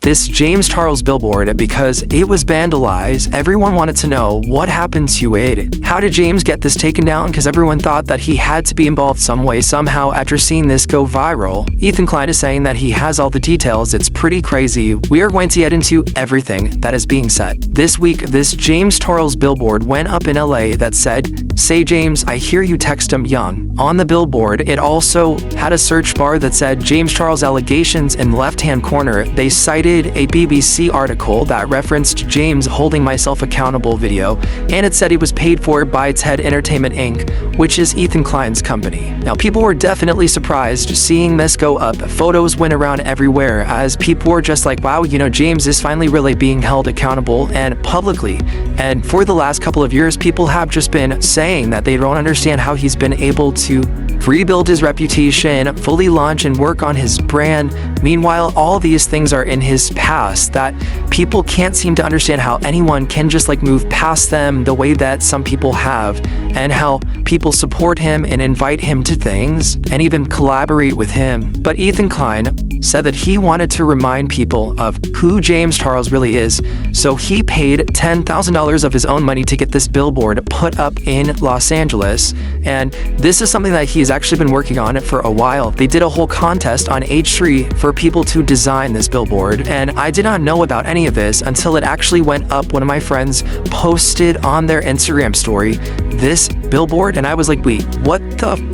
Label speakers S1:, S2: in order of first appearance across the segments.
S1: this James Charles billboard because it was vandalized. Everyone wanted to know what happened to it. How did James get this taken down? Because everyone thought that he had to be involved some way, somehow, after seeing this go viral. Ethan Klein is saying that he has all the details. It's pretty crazy. We are going to get into everything that is being said. This week, this James Charles billboard went up in LA that said, "Say James, I hear you text him young." On the billboard, it also had a search bar that said James Charles allegations in the left-hand corner. They cited a BBC article that referenced James holding myself accountable video, and it said he was paid for by TED Entertainment Inc., which is Ethan Klein's company. Now, people were definitely surprised seeing this go up. Photos went around everywhere as people were just like, wow, James is finally really being held accountable and publicly. And for the last couple of years, people have just been saying that they don't understand how he's been able to rebuild his reputation, fully launch and work on his brand. Meanwhile, all these things are in his past that people can't seem to understand how anyone can just move past them the way that some people have, and how people support him and invite him to things and even collaborate with him. But Ethan Klein said that he wanted to remind people of who James Charles really is, so he paid $10,000 of his own money to get this billboard put up in Los Angeles. And this is something that he's actually been working on it for a while. They did a whole contest on H3 for people to design this billboard, and I did not know about any of this until it actually went up. One of my friends posted on their Instagram story this billboard, and I was like, wait, what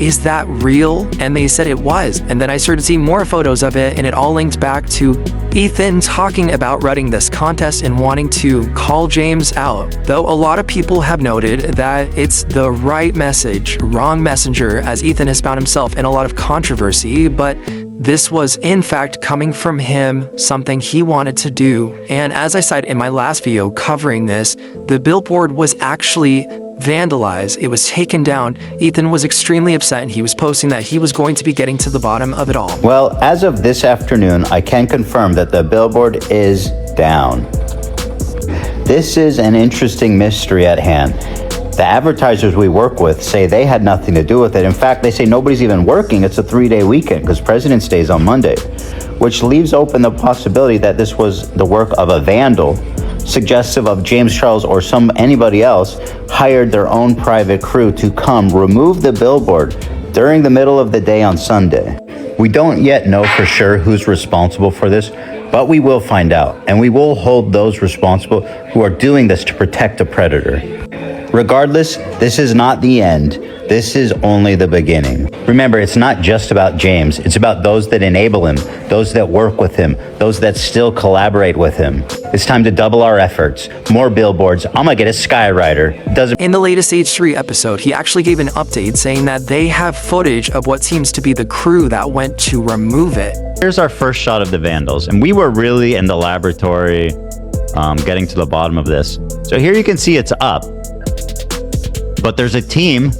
S1: is that real? And they said it was. And then I started seeing more photos of it, and it all linked back to Ethan talking about running this contest and wanting to call James out. Though a lot of people have noted that it's the right message, wrong messenger, as Ethan has found himself in a lot of controversy, but this was in fact coming from him, something he wanted to do. And as I said in my last video covering this, the billboard was actually vandalized. It was taken down. Ethan was extremely upset, and he was posting that he was going to be getting to the bottom of it all.
S2: Well, as of this afternoon, I can confirm that the billboard is down. This is an interesting mystery at hand. The advertisers we work with say they had nothing to do with it. In fact, they say nobody's even working. It's a 3-day weekend because President's Day is on Monday, which leaves open the possibility that this was the work of a vandal, suggestive of James Charles or anybody else hired their own private crew to come remove the billboard during the middle of the day on Sunday. We don't yet know for sure who's responsible for this, but we will find out, and we will hold those responsible who are doing this to protect a predator. Regardless, this is not the end. This is only the beginning. Remember, it's not just about James. It's about those that enable him, those that work with him, those that still collaborate with him. It's time to double our efforts. More billboards. I'm gonna get a Skyrider.
S1: In the latest H3 episode, he actually gave an update saying that they have footage of what seems to be the crew that went to remove it.
S3: Here's our first shot of the vandals, and we were really in the laboratory getting to the bottom of this. So here you can see it's up, but there's a team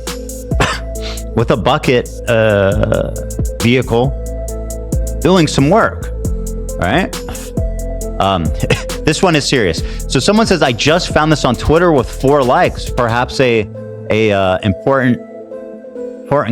S3: with a bucket vehicle doing some work. All right. This one is serious. So someone says, I just found this on Twitter with 4 likes, perhaps a important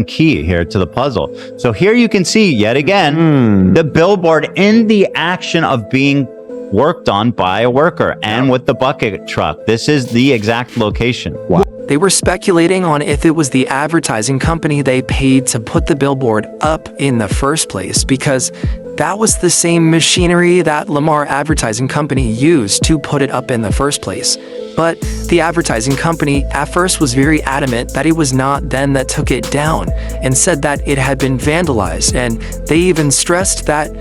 S3: key here to the puzzle. So here you can see yet again the billboard in the action of being worked on by a worker and with the bucket truck. This is the exact location. Wow.
S1: They were speculating on if it was the advertising company they paid to put the billboard up in the first place, because that was the same machinery that Lamar Advertising Company used to put it up in the first place. But the advertising company at first was very adamant that it was not them that took it down, and said that it had been vandalized. And they even stressed that,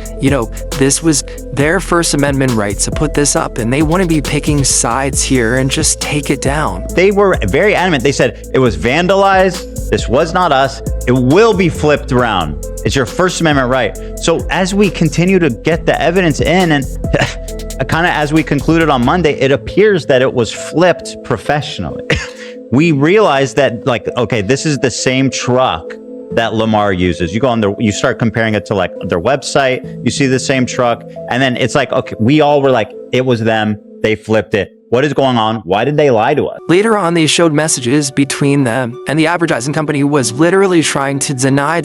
S1: this was their First Amendment right to put this up, and they wouldn't be picking sides here and just take it down.
S3: They were very adamant. They said it was vandalized. This was not us. It will be flipped around. It's your First Amendment right. So as we continue to get the evidence in, and kind of as we concluded on Monday, it appears that it was flipped professionally. We realized that, okay, this is the same truck that Lamar uses. You go on you start comparing it to their website, you see the same truck, and then it's okay, we all were like, it was them, they flipped it. What is going on? Why did they lie to us?
S1: Later on, they showed messages between them, and the advertising company was literally trying to deny.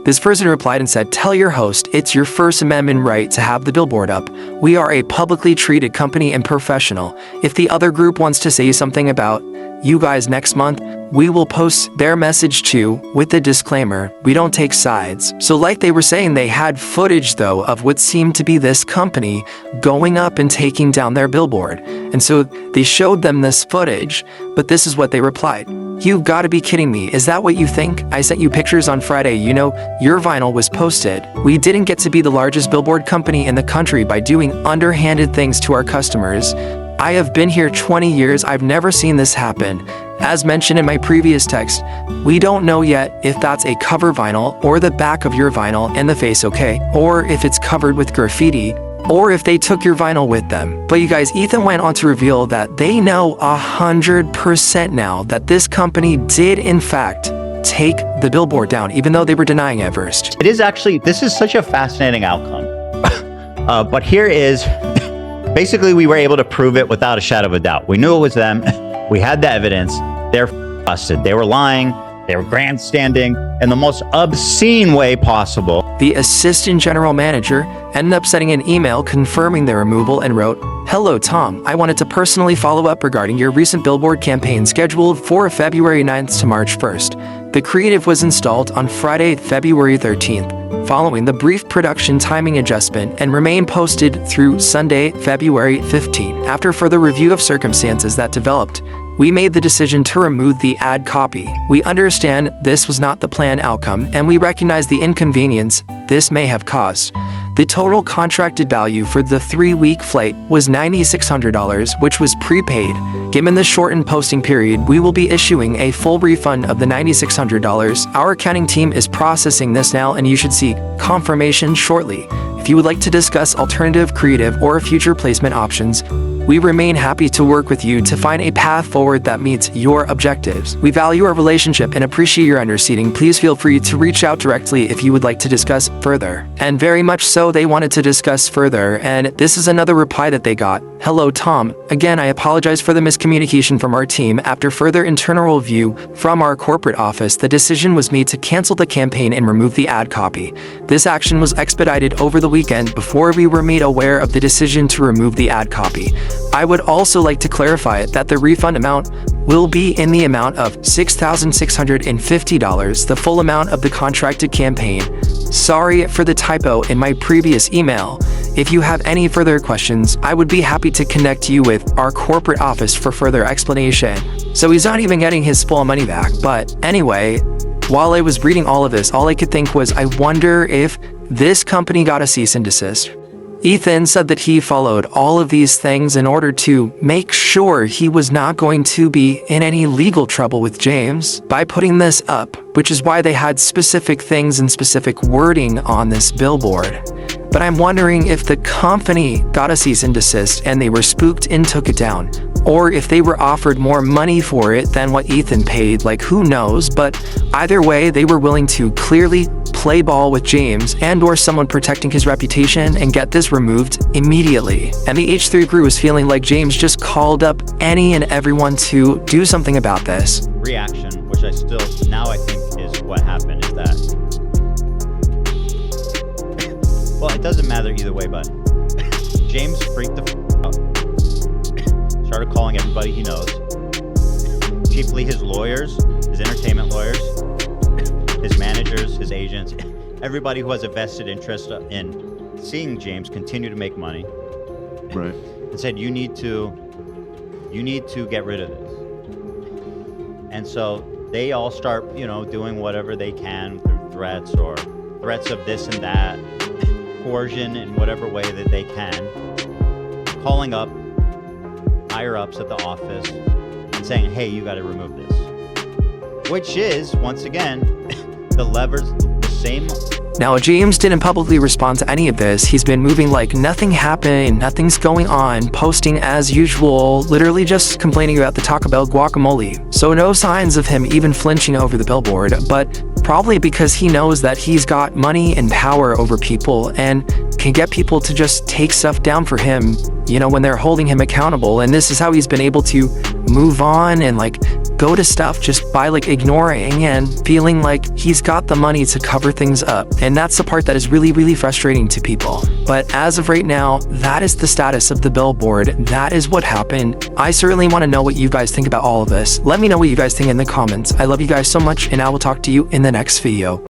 S1: This person replied and said, "Tell your host it's your First Amendment right to have the billboard up. We are a publicly traded company and professional. If the other group wants to say something about you guys next month, we will post their message too, with the disclaimer, we don't take sides." So like they were saying, they had footage though of what seemed to be this company going up and taking down their billboard. And so they showed them this footage, but this is what they replied. "You've got to be kidding me. Is that what you think? I sent you pictures on Friday. You know, your vinyl was posted. We didn't get to be the largest billboard company in the country by doing underhanded things to our customers. I have been here 20 years. I've never seen this happen. As mentioned in my previous text, we don't know yet if that's a cover vinyl or the back of your vinyl and the face, okay? Or if it's covered with graffiti, or if they took your vinyl with them." But you guys, Ethan went on to reveal that they know 100% now that this company did in fact take the billboard down, even though they were denying it at first.
S3: It is actually, this is such a fascinating outcome. But here is, basically we were able to prove it without a shadow of a doubt. We knew it was them. We had the evidence. They're busted. They were lying. They were grandstanding in the most obscene way possible.
S1: The assistant general manager ended up sending an email confirming their removal and wrote, "Hello, Tom. I wanted to personally follow up regarding your recent billboard campaign scheduled for February 9th to March 1st. The creative was installed on Friday, February 13th, following the brief production timing adjustment, and remained posted through Sunday, February 15th. After further review of circumstances that developed, we made the decision to remove the ad copy. We understand this was not the planned outcome, and we recognize the inconvenience this may have caused. The total contracted value for the 3-week flight was $9,600, which was prepaid. Given the shortened posting period, we will be issuing a full refund of the $9,600. Our accounting team is processing this now, and you should see confirmation shortly. If you would like to discuss alternative creative or future placement options, we remain happy to work with you to find a path forward that meets your objectives. We value our relationship and appreciate your understanding. Please feel free to reach out directly if you would like to discuss further." And very much so, they wanted to discuss further, and this is another reply that they got. "Hello, Tom. Again, I apologize for the miscommunication from our team. After further internal review from our corporate office, the decision was made to cancel the campaign and remove the ad copy. This action was expedited over the weekend before we were made aware of the decision to remove the ad copy. I would also like to clarify that the refund amount will be in the amount of $6,650, the full amount of the contracted campaign. Sorry for the typo in my previous email. If you have any further questions, I would be happy to connect you with our corporate office for further explanation." So he's not even getting his full money back. But anyway, while I was reading all of this, all I could think was, I wonder if this company got a cease and desist. Ethan said that he followed all of these things in order to make sure he was not going to be in any legal trouble with James by putting this up, which is why they had specific things and specific wording on this billboard. But I'm wondering if the company got a cease and desist and they were spooked and took it down, or if they were offered more money for it than what Ethan paid. Like, who knows? But either way, they were willing to clearly play ball with James and or someone protecting his reputation and get this removed immediately. And the H3 crew was feeling like James just called up any and everyone to do something about this.
S3: Reaction, which I still, now I think is what happened, is that, well, it doesn't matter either way, but James freaked the out. Started calling everybody he knows, chiefly his lawyers, his entertainment lawyers, his managers, his agents, everybody who has a vested interest in seeing James continue to make money.
S4: Right.
S3: And said, you need to get rid of this. And so they all start, doing whatever they can through threats or threats of this and that, coercion in whatever way that they can, calling up higher ups at the office and saying, hey, you got to remove this. Which is, once again, the levers, the same.
S1: Now, James didn't publicly respond to any of this. He's been moving like nothing happened, nothing's going on, posting as usual, literally just complaining about the Taco Bell guacamole. So no signs of him even flinching over the billboard. But Probably because he knows that he's got money and power over people and can get people to just take stuff down for him, you know, when they're holding him accountable. And this is how he's been able to move on and like go to stuff just by like ignoring and feeling like he's got the money to cover things up. And that's the part that is really, really frustrating to people. But as of right now, that is the status of the Billboard. That is what happened. I certainly want to know what you guys think about all of this. Let me know what you guys think in the comments. I love you guys so much, and I will talk to you in the next video.